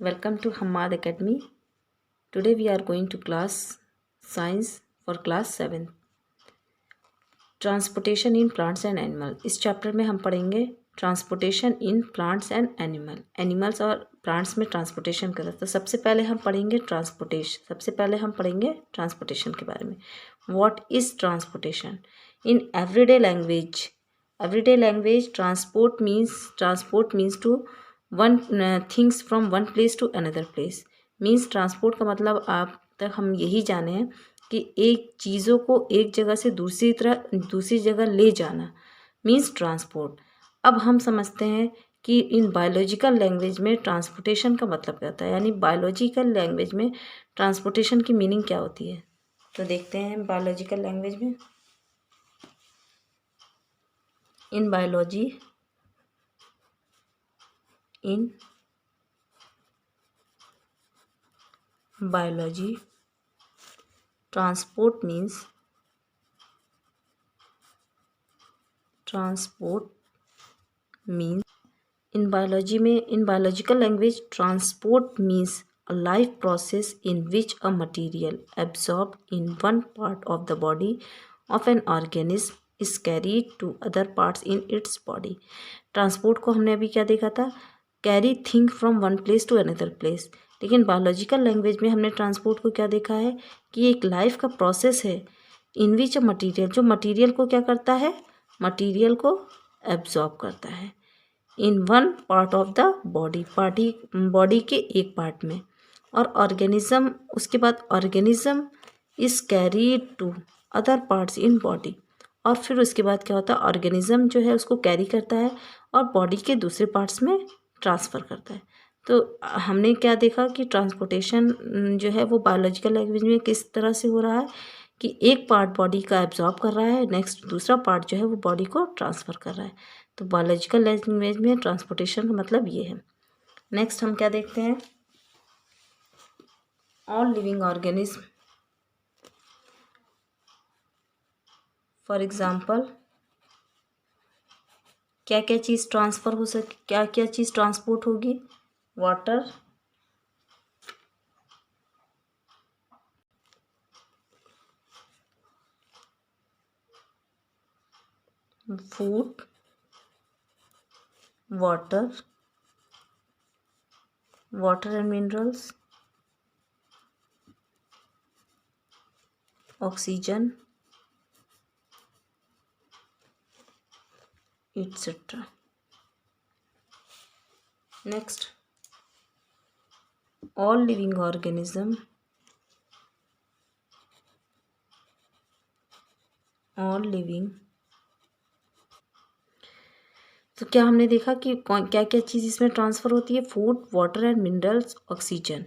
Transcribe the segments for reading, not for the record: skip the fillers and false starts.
Welcome to Hammad Academy. Today we are going to class Science for class 7. Transportation in plants and animal. इस chapter में हम पढ़ेंगे transportation in plants and animals और plants में transportation का। तो सबसे पहले हम पढ़ेंगे ट्रांसपोर्टेशन के बारे में। What is transportation in everyday language? Transport means to one things from one place to another place. Means transport का मतलब आप तक हम यही जाने हैं कि एक चीज़ों को एक जगह से दूसरी जगह ले जाना मीन्स ट्रांसपोर्ट। अब हम समझते हैं कि इन बायोलॉजिकल लैंग्वेज में ट्रांसपोर्टेशन का मतलब क्या होता है, यानी बायोलॉजिकल लैंग्वेज में ट्रांसपोर्टेशन की मीनिंग क्या होती है। तो देखते हैं बायोलॉजिकल लैंग्वेज में। In biology transport means in biological language, transport means a life process in which a material absorbed in one part of the body of an organism is carried to other parts in its body. Transport को हमने अभी क्या देखा था, carry thing from one place to another place. लेकिन biological language में हमने transport को क्या देखा है कि एक लाइफ का प्रोसेस है इन विच अ मटीरियल, जो मटीरियल को क्या करता है, मटीरियल को एब्जॉर्ब करता है in one part of the body के एक पार्ट में। और ऑर्गेनिज्म, उसके बाद organism is carried to other parts in body. और फिर उसके बाद क्या होता है, ऑर्गेनिज्म जो है उसको कैरी करता है और बॉडी के दूसरे पार्ट्स में ट्रांसफ़र करता है। तो हमने क्या देखा कि ट्रांसपोर्टेशन जो है वो बायोलॉजिकल लैंग्वेज में किस तरह से हो रहा है कि एक पार्ट बॉडी का एब्जॉर्ब कर रहा है, नेक्स्ट दूसरा पार्ट जो है वो बॉडी को ट्रांसफ़र कर रहा है। तो बायोलॉजिकल लैंग्वेज में ट्रांसपोर्टेशन का मतलब ये है। नेक्स्ट हम क्या देखते हैं, all living organism. For example क्या क्या चीज़ ट्रांसफ़र हो सके, क्या क्या चीज़ ट्रांसपोर्ट होगी, water, food, water and minerals, oxygen etc. Next, all living organism, तो क्या हमने देखा कि क्या क्या चीज़ इसमें ट्रांसफ़र होती है, food, water and minerals, oxygen.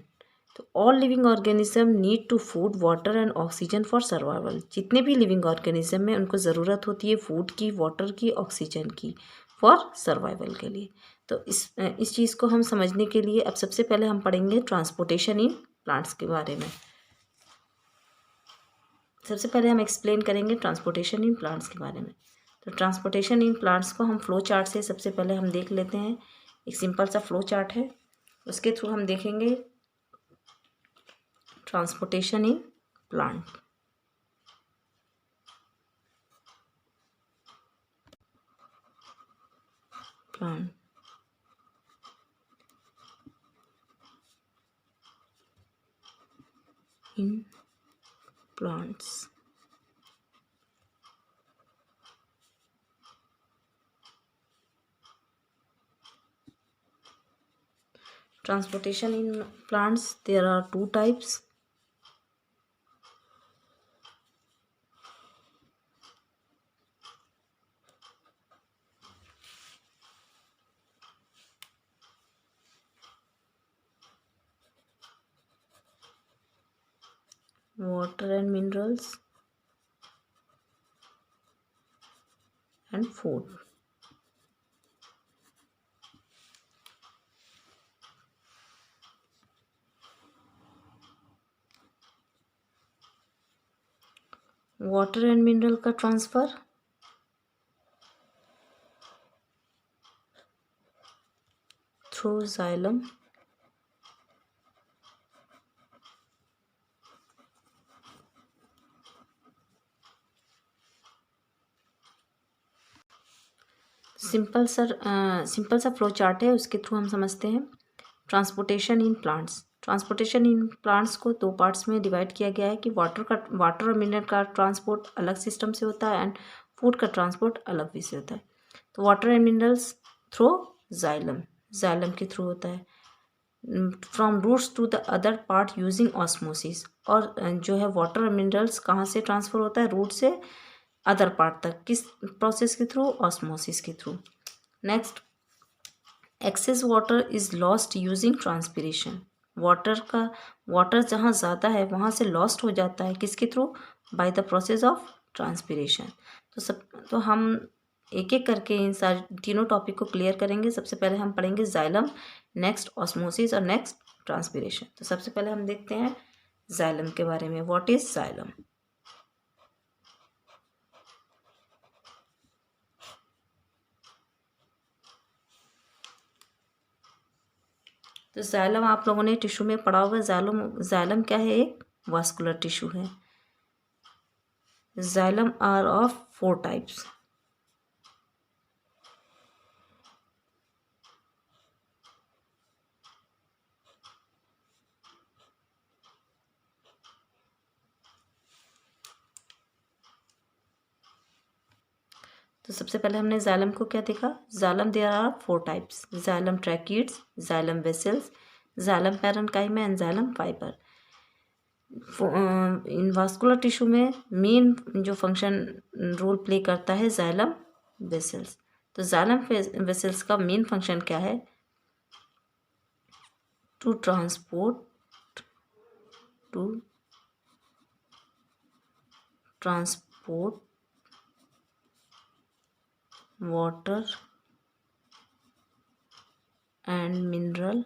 तो all living organism need to food, water and oxygen for survival. जितने भी लिविंग ऑर्गेनिज्म हैं उनको ज़रूरत होती है फूड की, वाटर की, ऑक्सीजन की फॉर सर्वाइवल के लिए। तो इस चीज़ को हम समझने के लिए अब सबसे पहले हम पढ़ेंगे ट्रांसपोर्टेशन इन प्लांट्स के बारे में। सबसे पहले हम एक्सप्लेन करेंगे ट्रांसपोर्टेशन इन प्लांट्स के बारे में। तो ट्रांसपोर्टेशन इन प्लांट्स को हम फ्लो चार्ट से सबसे पहले हम देख लेते हैं। एक सिंपल सा फ्लो चार्ट है, उसके थ्रू हम देखेंगे transportation in plant. In plants, transportation in plants, there are two types. Water and minerals and food. Water and mineral का ट्रांसफ़र थ्रू जाइलम सिंपल सा फ्लो चार्ट है, उसके थ्रू हम समझते हैं। Transportation in plants. Transportation in plants को दो parts में डिवाइड किया गया है कि वाटर और मिनरल का ट्रांसपोर्ट अलग सिस्टम से होता है एंड फूड का ट्रांसपोर्ट अलग वे से होता है। तो water and minerals through xylem के थ्रू होता है। From roots to the other part using osmosis. और जो है वाटर और मिनरल्स कहाँ से ट्रांसफ़र होता है? रूट से अदर पार्ट तक, किस प्रोसेस के थ्रू? ऑस्मोसिस के through. Next, excess water is lost using transpiration. Water जहाँ ज़्यादा है वहाँ से लॉस्ट हो जाता है, किसके through? By the process of transpiration. तो हम एक एक करके इन सारे तीनों टॉपिक को क्लियर करेंगे। सबसे पहले हम पढ़ेंगे जाइलम, नेक्स्ट ऑस्मोसिस और नेक्स्ट ट्रांसपिरेशन। तो सबसे पहले हम देखते हैं जाइलम के बारे में। What is xylem? तो जाइलम आप लोगों ने टिश्यू में पढ़ा होगा। जाइलम क्या है? एक वास्कुलर टिश्यू है। Xylem are of 4 types. तो सबसे पहले हमने जाइलम को क्या देखा? Xylem there are 4 types. Xylem tracheids, xylem vessels, xylem parenchyma and xylem fibre. इन वास्कुलर टिश्यू में मेन जो फंक्शन रोल प्ले करता है जाइलम वेसल्स। तो जाइलम वेसल्स का मेन फंक्शन क्या है? To transport water and mineral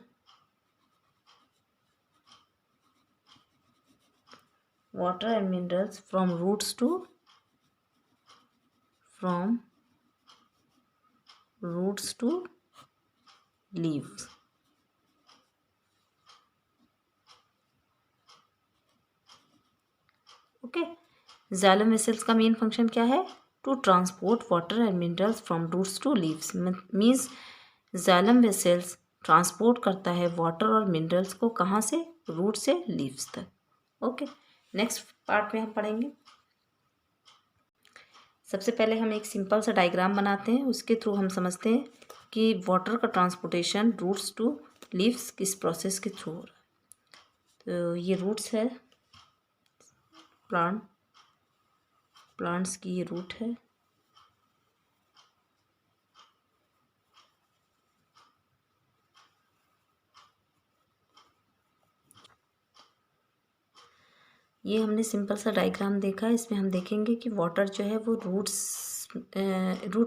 from roots to leaves. Okay, xylem vessels का मेन फंक्शन क्या है? To transport water and minerals from roots to leaves. Means xylem vessels transport करता है water और minerals को कहाँ से? रूट से लीव्स तक। ओके, नेक्स्ट पार्ट में हम पढ़ेंगे। सबसे पहले हम एक सिंपल सा डायग्राम बनाते हैं, उसके थ्रू हम समझते हैं कि वाटर का ट्रांसपोर्टेशन रूट्स टू लीव्स किस प्रोसेस के थ्रू हो रहा है। तो ये रूट्स है, प्लांट्स की ये रूट है। ये हमने सिंपल सा डायग्राम देखा है। इसमें हम देखेंगे कि वाटर जो है वो रूट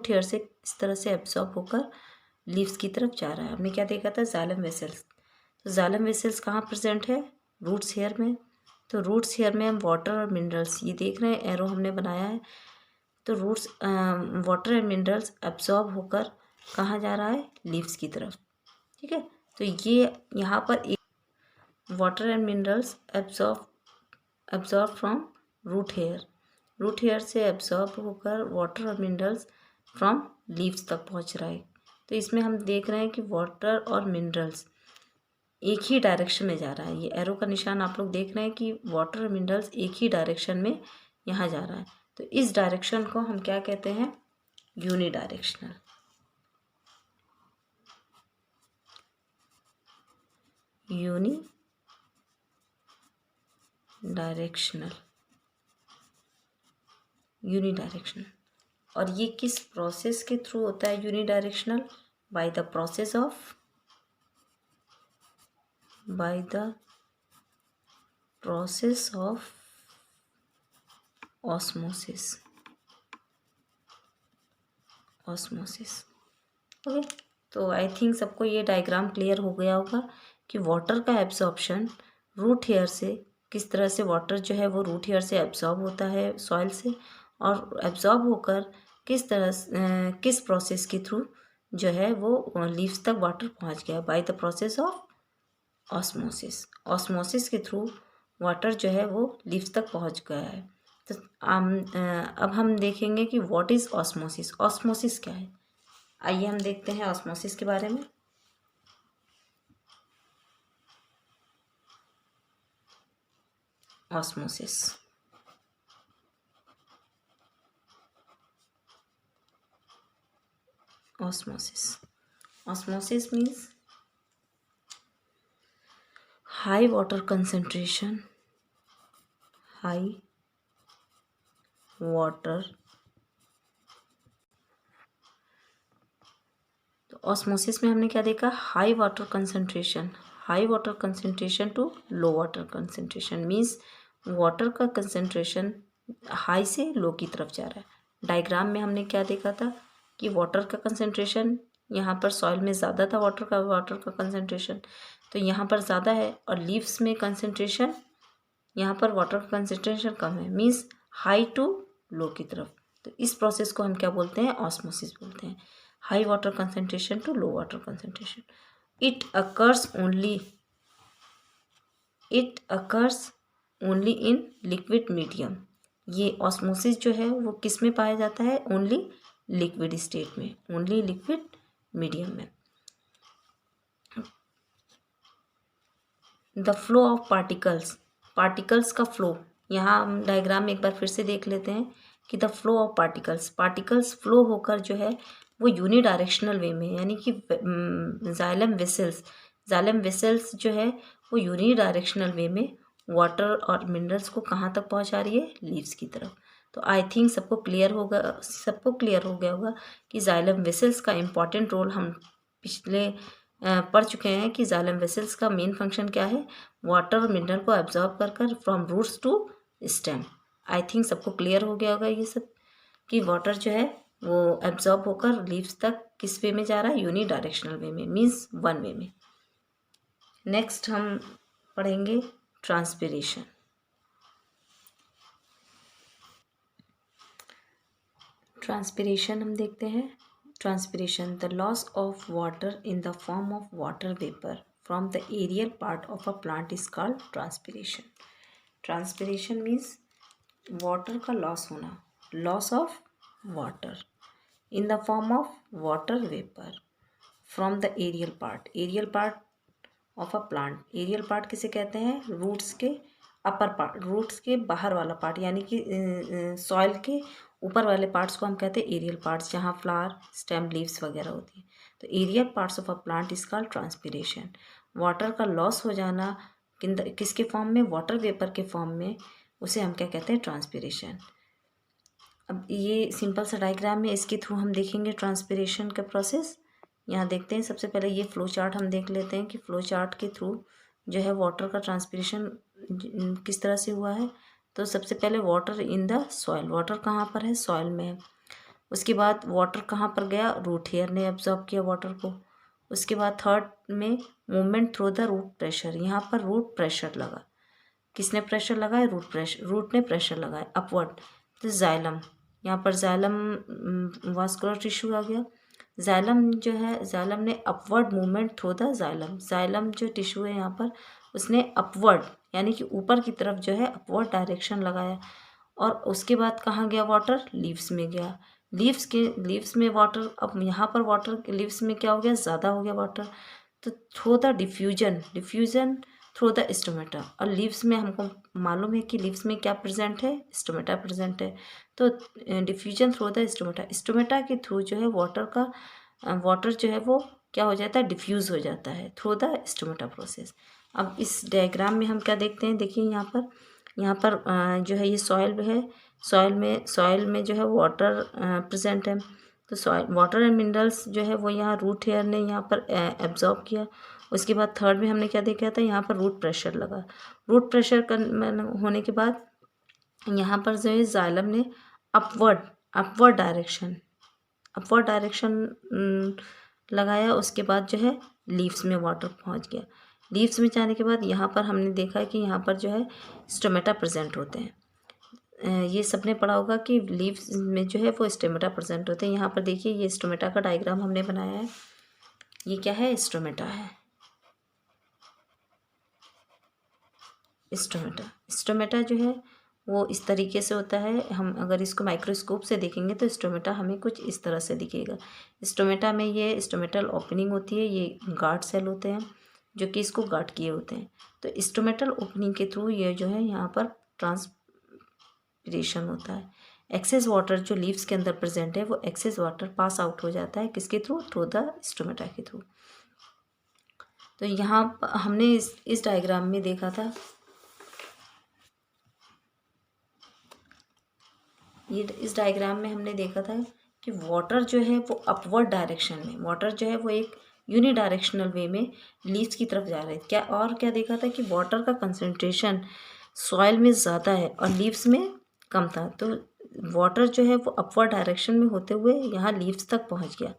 हेयर से इस तरह से एब्जॉर्ब होकर लीव्स की तरफ जा रहा है। हमने क्या देखा था? Xylem vessels. तो जाइलम वेसल्स कहाँ प्रेजेंट है? रूट्स हेयर में। तो रूट्स हेयर में हम वाटर और मिनरल्स, ये देख रहे हैं एरो हमने बनाया है। तो roots water and minerals absorb होकर कहाँ जा रहा है? लीव्स की तरफ। ठीक है, तो ये यहाँ पर एक water and minerals absorb from root hair से एब्जॉर्ब होकर वाटर और मिनरल्स फ्रॉम लीव्स तक पहुँच रहा है। तो इसमें हम देख रहे हैं कि वाटर और मिनरल्स एक ही डायरेक्शन में जा रहा है। ये एरो का निशान आप लोग देख रहे हैं कि वाटर और मिनरल्स एक ही डायरेक्शन में यहाँ जा रहा है। तो इस डायरेक्शन को हम क्या कहते हैं? यूनिडायरेक्शनल। यूनिडायरेक्शनल। और ये किस प्रोसेस के थ्रू होता है unidirectional? By the process of osmosis. Okay, तो आई थिंक सबको ये डायग्राम क्लियर हो गया होगा कि वाटर का एब्जॉर्प्शन रूट हेयर से, किस तरह से वाटर जो है वो रूट हेयर से एब्जॉर्ब होता है सॉइल से, और एब्जॉर्ब होकर किस तरह किस प्रोसेस के थ्रू जो है वो लीव्स तक वाटर पहुंच गया, by the process of osmosis के थ्रू वाटर जो है वो लीव्स तक पहुंच गया है। तो अब हम देखेंगे कि व्हाट इज़ ऑस्मोसिस। ऑस्मोसिस क्या है? आइए हम देखते हैं ऑस्मोसिस के बारे में। Osmosis osmosis means high water concentration, high water। तो ऑस्मोसिस में हमने क्या देखा, high water concentration to low water concentration means water का कंसंट्रेशन हाई से लो की तरफ जा रहा है। डायग्राम में हमने क्या देखा था कि वाटर का कंसंट्रेशन यहाँ पर सॉइल में ज़्यादा था, वाटर का कंसंट्रेशन तो यहाँ पर ज़्यादा है, और लीव्स में कंसंट्रेशन यहाँ पर वाटर का कंसंट्रेशन कम है, मीन्स हाई टू लो की तरफ। तो इस प्रोसेस को हम क्या बोलते हैं, ऑस्मोसिस बोलते हैं। High water concentration to low water concentration. It occurs only in liquid medium. ये ऑस्मोसिस जो है वो किस में पाया जाता है, ओनली लिक्विड स्टेट में, ओनली लिक्विड मीडियम में। द फ्लो ऑफ पार्टिकल्स का फ्लो, यहाँ हम डायग्राम में एक बार फिर से देख लेते हैं कि the flow of particles flow होकर जो है वो यूनिडायरेक्शनल वे में, यानी कि जाइलम वेसल्स जो है वो यूनिडायरेक्शनल वे में वाटर और मिनरल्स को कहाँ तक पहुँचा रही है, लीव्स की तरफ। तो आई थिंक सबको क्लियर हो गया होगा कि जाइलम वेसल्स का इम्पॉर्टेंट रोल हम पिछले पढ़ चुके हैं कि जाइलम वेसल्स का मेन फंक्शन क्या है, वाटर और मिनरल को एब्जॉर्ब कर from roots to stem. I think सबको क्लियर हो गया होगा ये सब कि वाटर जो है वो एब्जॉर्ब होकर लीव्स तक किस वे में जा रहा है, यूनिडायरेक्शनल वे में, मीन्स वन वे में। नेक्स्ट हम पढ़ेंगे ट्रांसपिरेशन। हम देखते हैं। Transpiration, the loss of water in the form of water vapour from the aerial part of a plant is called transpiration. Transpiration means water का लॉस होना, loss of water in the form of water vapour from the aerial part of a plant. Aerial part किसे कहते हैं, roots के upper part, roots के बाहर वाला part, यानी कि सॉइल के ऊपर वाले पार्ट्स को हम कहते हैं एरियल पार्ट्स, जहाँ फ्लावर, स्टेम, लीव्स वगैरह होती है। तो aerial parts of a plant is called transpiration. Water का लॉस हो जाना किसके फॉर्म में, वाटर वेपर के फॉर्म में, उसे हम क्या कहते हैं, ट्रांसपिरेशन। अब ये सिंपल सा डायग्राम में इसके थ्रू हम देखेंगे ट्रांसपिरेशन का प्रोसेस। यहाँ देखते हैं, सबसे पहले ये फ्लो चार्ट हम देख लेते हैं कि फ्लो चार्ट के थ्रू जो है वाटर का ट्रांसपिरेशन किस तरह से हुआ है। तो सबसे पहले water in the soil, water कहाँ पर है, सॉइल में है। उसके बाद वाटर कहाँ पर गया, रूट हेयर ने एब्जॉर्ब किया वाटर को। उसके बाद थर्ड में movement through the root pressure, यहाँ पर रूट प्रेशर लगा, किसने प्रेशर लगाया, रूट ने प्रेशर लगाया अपवर्ड। तो जाइलम, यहाँ पर जाइलम वास्कुलर टिश्यू आ गया। जाइलम जो है, जाइलम ने upward movement through the xylem जो टिश्यू है यहाँ पर, उसने अपवर्ड यानी कि ऊपर की तरफ जो है अपवर्ड डायरेक्शन लगाया। और उसके बाद कहाँ गया वाटर, लीव्स में गया। लीव्स में वाटर, अब यहाँ पर वाटर लीव्स में क्या हो गया, ज़्यादा हो गया वाटर। तो through the diffusion through the stomata, और लीव्स में हमको मालूम है कि लीव्स में क्या प्रेजेंट है, स्टोमेटा प्रेजेंट है। तो डिफ्यूजन थ्रू द स्टोमेटा के थ्रू जो है वाटर जो है वो क्या हो जाता है, डिफ्यूज़ हो जाता है थ्रू द स्टोमेटा प्रोसेस। अब इस डायग्राम में हम क्या देखते हैं, देखिए यहाँ पर जो है ये सॉइल है, सॉइल में जो है वाटर प्रेजेंट है। तो सॉइल वाटर एंड मिनरल्स जो है वो यहाँ रूट हेयर ने यहाँ पर एब्जॉर्ब किया। उसके बाद थर्ड में हमने क्या देखा था, यहाँ पर रूट प्रेशर लगा। रूट प्रेशर होने के बाद यहाँ पर जो है जाइलम ने अपवर्ड डायरेक्शन लगाया। उसके बाद जो है लीव्स में वाटर पहुँच गया। लीव्स में जाने के बाद यहाँ पर हमने देखा कि यहाँ पर जो है स्टोमेटा प्रेजेंट होते हैं। ये सबने पढ़ा होगा कि लीव्स में जो है वो स्टोमेटा प्रेजेंट होते हैं। यहाँ पर देखिए ये स्टोमेटा का डायग्राम हमने बनाया है। ये क्या है, स्टोमेटा है। स्टोमेटा जो है वो इस तरीके से होता है। हम अगर इसको माइक्रोस्कोप से देखेंगे तो स्टोमेटा हमें कुछ इस तरह से दिखेगा। स्टोमेटा में ये स्टोमेटल ओपनिंग होती है, ये गार्ड सेल होते हैं जो कि इसको गार्ड किए होते हैं। तो स्टोमेटल ओपनिंग के थ्रू ये जो है यहाँ पर ट्रांसपिरेशन होता है। एक्सेस वाटर जो लीव्स के अंदर प्रेजेंट है वो एक्सेस वाटर पास आउट हो जाता है किसके थ्रू, थ्रू द स्टोमेटा के थ्रू। तो यहाँ हमने इस डायग्राम में देखा था, ये इस डायग्राम में हमने देखा था कि वाटर जो है वो अपवर्ड डायरेक्शन में, वाटर जो है वो एक यूनिडायरेक्शनल वे में लीव्स की तरफ जा रहे हैं। क्या देखा था कि वाटर का कंसंट्रेशन सॉइल में ज़्यादा है और लीव्स में कम था। तो वाटर जो है वो अपवर्ड डायरेक्शन में होते हुए यहाँ लीव्स तक पहुँच गया।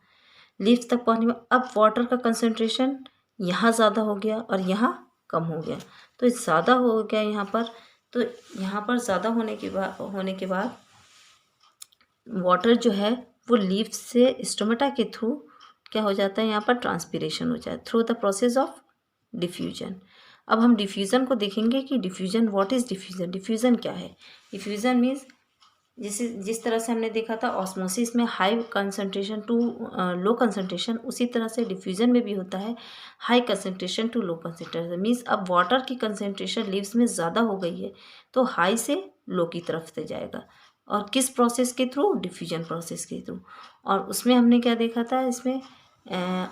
लीव्स तक पहुँचने में अब वाटर का कंसंट्रेशन यहाँ ज़्यादा हो गया और यहाँ कम हो गया। तो ज़्यादा हो गया यहाँ पर, तो यहाँ पर ज़्यादा होने के बाद वाटर जो है वो लीव्स से स्टोमेटा के थ्रू क्या हो जाता है, यहाँ पर ट्रांसपिरेशन हो जाता है through the process of diffusion. अब हम डिफ्यूज़न को देखेंगे कि diffusion, what is diffusion, diffusion क्या है। डिफ्यूज़न मीन्स जिस तरह से हमने देखा था ऑस्मोसिस में high concentration to low concentration, उसी तरह से डिफ्यूज़न में भी होता है high concentration to low concentration. Means अब वाटर की कंसंट्रेशन लीव्स में ज़्यादा हो गई है तो हाई से लो की तरफ से जाएगा। और किस प्रोसेस के थ्रू, डिफ्यूजन प्रोसेस के थ्रू। और उसमें हमने क्या देखा था, इसमें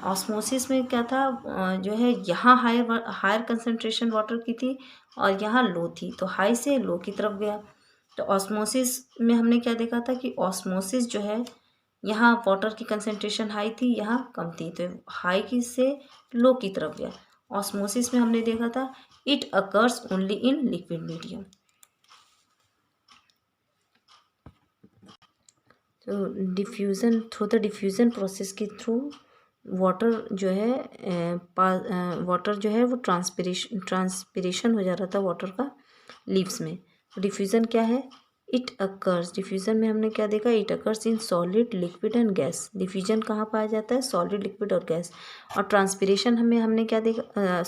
ऑस्मोसिस में क्या था, जो है यहाँ हायर कंसंट्रेशन वाटर की थी और यहाँ लो थी, तो हाई से लो की तरफ गया। तो ऑस्मोसिस में हमने क्या देखा था कि ऑस्मोसिस जो है यहाँ वाटर की कंसंट्रेशन हाई थी, यहाँ कम थी, तो हाई की से लो की तरफ गया। ऑस्मोसिस में हमने देखा था it occurs only in liquid medium. तो diffusion, through the diffusion process के थ्रू वाटर जो है वाटर जो है वो ट्रांसपिरेशन हो जा रहा था वाटर का लीव्स में। डिफ्यूज़न क्या है, इट अकर्स, डिफ्यूज़न में हमने क्या देखा, it occurs in solid, liquid and gas. Diffusion कहाँ पाया जाता है, सॉलिड, लिक्विड और गैस। और ट्रांसपिरेशन हमने क्या देखा,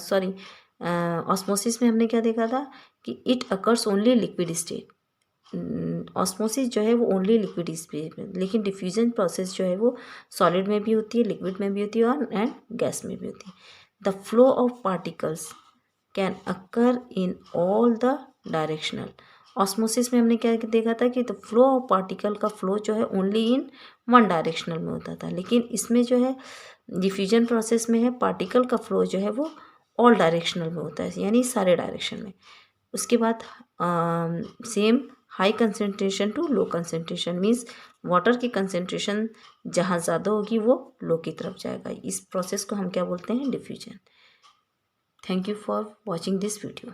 ऑस्मोसिस में हमने क्या देखा था कि it occurs only liquid state. Osmosis जो है वो ओनली लिक्विड स्टेट में, लेकिन डिफ्यूजन प्रोसेस जो है वो सॉलिड में भी होती है, लिक्विड में भी होती है और एंड गैस में भी होती है। The flow of particles can occur in all the directional. Osmosis में हमने क्या देखा था कि द फ्लो ऑफ पार्टिकल का फ्लो जो है ओनली इन वन डायरेक्शनल में होता था, लेकिन इसमें जो है डिफ्यूजन प्रोसेस में है पार्टिकल का फ्लो जो है वो ऑल डायरेक्शनल में होता है, यानी सारे डायरेक्शन में। उसके बाद same high concentration to low concentration, means water की कंसंट्रेशन जहाँ ज़्यादा होगी वो लो की तरफ जाएगा। इस प्रोसेस को हम क्या बोलते हैं, diffusion. Thank you for watching this video.